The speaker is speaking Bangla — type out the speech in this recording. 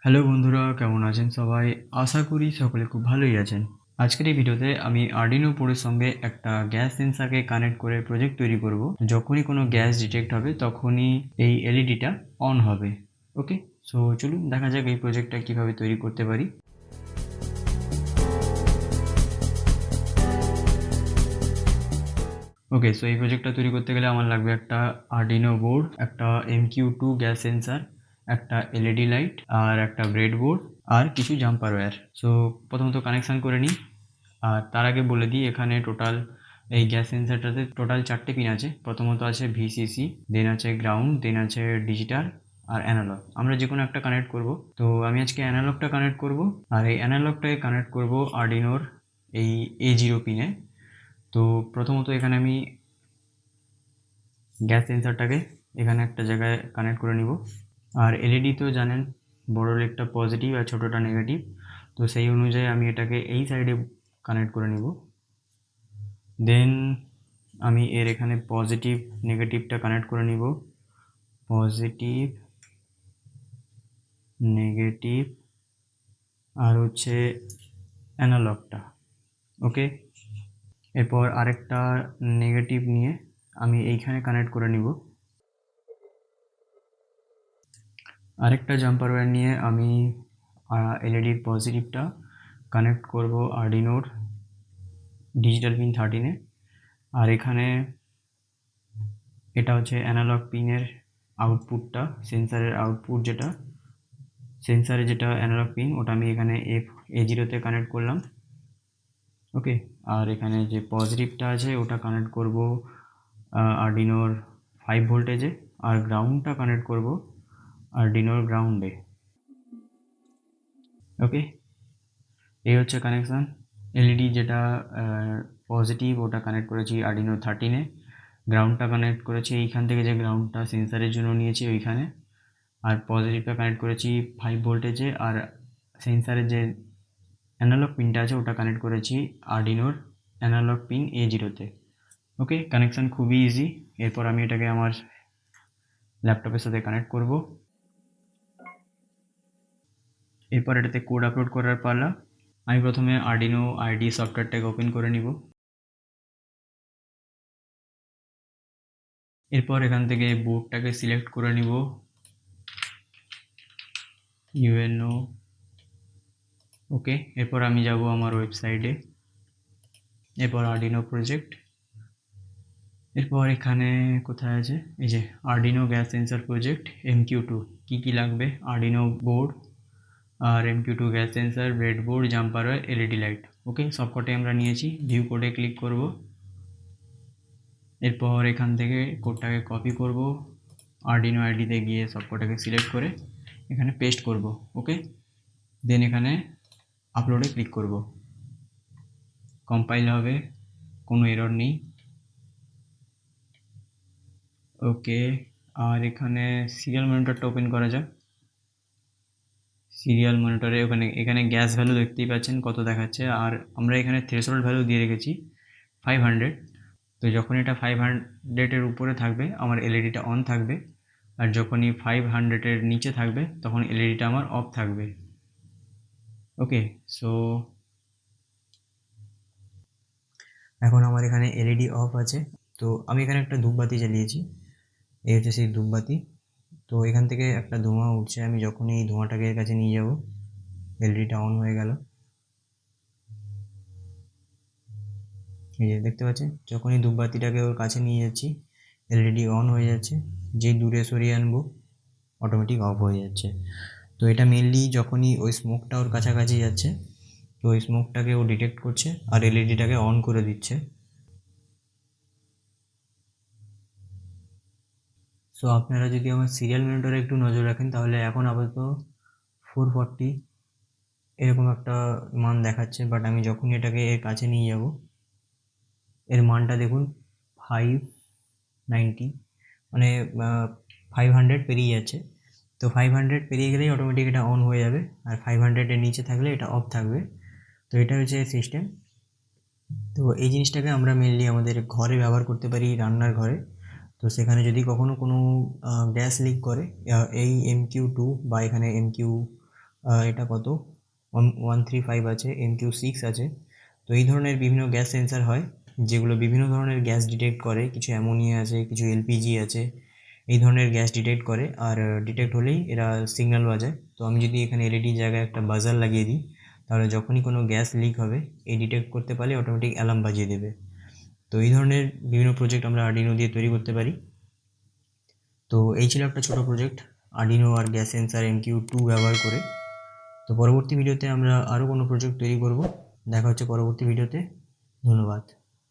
হ্যালো বন্ধুরা, কেমন আছেন সবাই? আশা করি সকলে খুব ভালোই আছেন। আজকের এই ভিডিওতে আমি আর্ডিনো বোর্ডের সঙ্গে একটা গ্যাস সেন্সরকে কানেক্ট করে প্রজেক্ট তৈরি করব। যখনই কোনো গ্যাস ডিটেক্ট হবে তখনই এই এলইডিটা অন হবে। ওকে, সো চলুন দেখা যাক এই প্রজেক্টটা কিভাবে তৈরি করতে পারি। ওকে, সো এই প্রজেক্টটা তৈরি করতে গেলে আমার লাগবে একটা আর্ডিনো বোর্ড, একটা MQ2 গ্যাস সেন্সর, একটা এলইডি লাইট আর একটা ব্রেড বোর্ড আর কিছু জাম্পার ওয়্যার। সো প্রথমত কানেকশান করে নিই। আর তার আগে বলে দিই, এখানে টোটাল এই গ্যাস সেন্সারটাতে টোটাল 4টে পিন আছে। প্রথমত আছে VCC, দেন আছে গ্রাউন্ড, দেন আছে ডিজিটাল আর অ্যানালগ। আমরা যে কোনো একটা কানেক্ট করব। তো আমি আজকে অ্যানালগটা কানেক্ট করব, আর এই অ্যানালগটাকে কানেক্ট করব আর্ডিনোর এই A0 পিনে। তো প্রথমত এখানে আমি গ্যাস সেন্সারটাকে এখানে একটা জায়গায় কানেক্ট করে নিব। আর এলইডি তো জানেন, বড় লেগটা পজিটিভ আর ছোটোটা নেগেটিভ। তো সেই অনুযায়ী আমি এটাকে এই সাইডে কানেক্ট করে নিব। দেন আমি এর এখানে পজিটিভ নেগেটিভটা কানেক্ট করে নিব। পজিটিভ, নেগেটিভ আর হচ্ছে অ্যানালগটা। ওকে, এরপর আরেকটা নেগেটিভ নিয়ে আমি এইখানে কানেক্ট করে নিব। আরেকটা জাম্পার ওয়্যার নিয়ে আমি এলইডির পজিটিভটা কানেক্ট করব আর্ডিনোর ডিজিটাল পিন 13-এ। আর এখানে এটা হচ্ছে অ্যানালগ পিনের আউটপুটটা, সেন্সারের আউটপুট যেটা, সেন্সারে যেটা অ্যানালগ পিন ওটা আমি এখানে A0-তে কানেক্ট করলাম। ওকে, আর এখানে যে পজিটিভটা আছে ওটা কানেক্ট করব আর্ডিনোর 5 ভোল্টেজে, আর গ্রাউন্ডটা কানেক্ট করব আর্ডিনোর গ্রাউন্ডে। ওকে, এই হচ্ছে কানেকশান। এলইডি যেটা পজিটিভ ওটা কানেক্ট করেছি আর্ডিনো 13-এ, গ্রাউন্ডটা কানেক্ট করেছি এইখান থেকে, যে গ্রাউন্ডটা সেন্সারের জন্য নিয়েছি ওইখানে, আর পজিটিভটা কানেক্ট করেছি 5 ভোল্টেজে, আর সেন্সারের যে অ্যানালগ পিনটা আছে ওটা কানেক্ট করেছি আর্ডিনোর অ্যানালগ পিন A0-তে। ওকে, কানেকশান খুবই ইজি। এরপর আমি এটাকে আমার ল্যাপটপের সাথে কানেক্ট করব। এরপর এটাতে কোড আপলোড করার পালা। আমি প্রথমে আর্ডিনো আইডি সফটওয়্যারটাকে ওপেন করে নিব। এরপর এখান থেকে বোর্ডটাকে সিলেক্ট করে নিব, UNO। ওকে, এরপর আমি যাব আমার ওয়েবসাইটে, এরপর আর্ডিনো প্রজেক্ট। এরপর এখানে কোথায় আছে, এই যে Arduino gas sensor project MQ2। কি লাগবে, আর্ডিনো বোর্ড আর MQ2 gas sensor, bread board, jumper wire, LED light. Okay, সবকটাই আমরা নিয়েছি। ভিউ কোডে ক্লিক করব। এরপর এখান থেকে কোডটাকে কপি করব, আর্ডিনো আইডিতে গিয়ে সবকটাকে সিলেক্ট করে এখানে পেস্ট করব। ওকে, দেন এখানে আপলোডে ক্লিক করব। কম্পাইল হবে, কোনো এরর নেই। ওকে, আর এখানে সিরিয়াল মনিটরটা ওপেন করা যাক। সিরিয়াল মনিটরে এখানে গ্যাস ভ্যালু দেখতেই পাচ্ছেন কত দেখাচ্ছে, আর আমরা এখানে থ্রেশহোল্ড ভ্যালু দিয়ে রেখেছি 500। তো যখন এটা 500-এর উপরে থাকবে আমার এলইডিটা অন থাকবে, আর যখনই 500-এর নিচে থাকবে তখন এলইডিটা আমার অফ থাকবে। ওকে, সো এখন আমার এখানে এলইডি অফ আছে। তো আমি এখানে একটা ধূপবাতি জ্বালিয়েছি, এই হচ্ছে সেই ধূপবাতি। তো এখান থেকে একটা ধোঁয়া উঠছে, আমি যখনই এই ধোঁয়াটাকে এর কাছে নিয়ে যাব এলইডিটা অন হয়ে গেল। এই যে দেখতে পাচ্ছেন, যখনই ধূপবাতিটাকে ওর কাছে নিয়ে যাচ্ছি এলইডি অন হয়ে যাচ্ছে, যেই দূরে সরিয়ে আনবো অটোমেটিক অফ হয়ে যাচ্ছে। তো এটা মেনলি যখনই ওই স্মোকটা ওর কাছাকাছি যাচ্ছে, তো ওই স্মোকটাকে ও ডিটেক্ট করছে আর এলইডিটাকে অন করে দিচ্ছে। সো আপনারা যদি আমার সিরিয়াল মনিটরে একটু নজর রাখেন তাহলে এখন আপাতত 440 এরকম একটা মান দেখাচ্ছে, বাট আমি যখনই এটাকে এর কাছে নিয়ে যাব এর মানটা দেখুন 590, মানে 500 পেরিয়ে যাচ্ছে। তো 500 পেরিয়ে গেলেই অটোমেটিক এটা অন হয়ে যাবে, আর 500-এর নিচে থাকলে এটা অফ থাকবে। তো এটা হচ্ছে সিস্টেম। তো এই জিনিসটাকে আমরা মেনলি আমাদের ঘরে ব্যবহার করতে পারি, রান্নার ঘরে। তো সেখানে যদি কখনো কোনো গ্যাস লিক করে, এই MQ2 বা এখানে MQ এটা কত 135 আছে, MQ6 আছে। তো এই ধরনের বিভিন্ন গ্যাস সেন্সার হয় যেগুলো বিভিন্ন ধরনের গ্যাস ডিটেক্ট করে, কিছু অ্যামোনিয়া আছে, কিছু এলপিজি আছে, এই ধরনের গ্যাস ডিটেক্ট করে, আর ডিটেক্ট হলেই এরা সিগন্যাল বাজায়। তো আমি যদি এখানে এলইডি জায়গায় একটা বাজার লাগিয়ে দিই, তাহলে যখনই কোনো গ্যাস লিক হবে এই ডিটেক্ট করতে পারলে অটোমেটিক অ্যালার্ম বাজিয়ে দেবে। তো এই ধরনের বিভিন্ন প্রজেক্ট আমরা আর্ডিনো দিয়ে তৈরি করতে পারি। তো এই ছিল একটা ছোট প্রজেক্ট আর্ডিনো আর গ্যাস সেন্সার MQ2 ব্যবহার করে। তো পরবর্তী ভিডিওতে আমরা আরও কোনো প্রজেক্ট তৈরি করব। দেখা হচ্ছে পরবর্তী ভিডিওতে। ধন্যবাদ।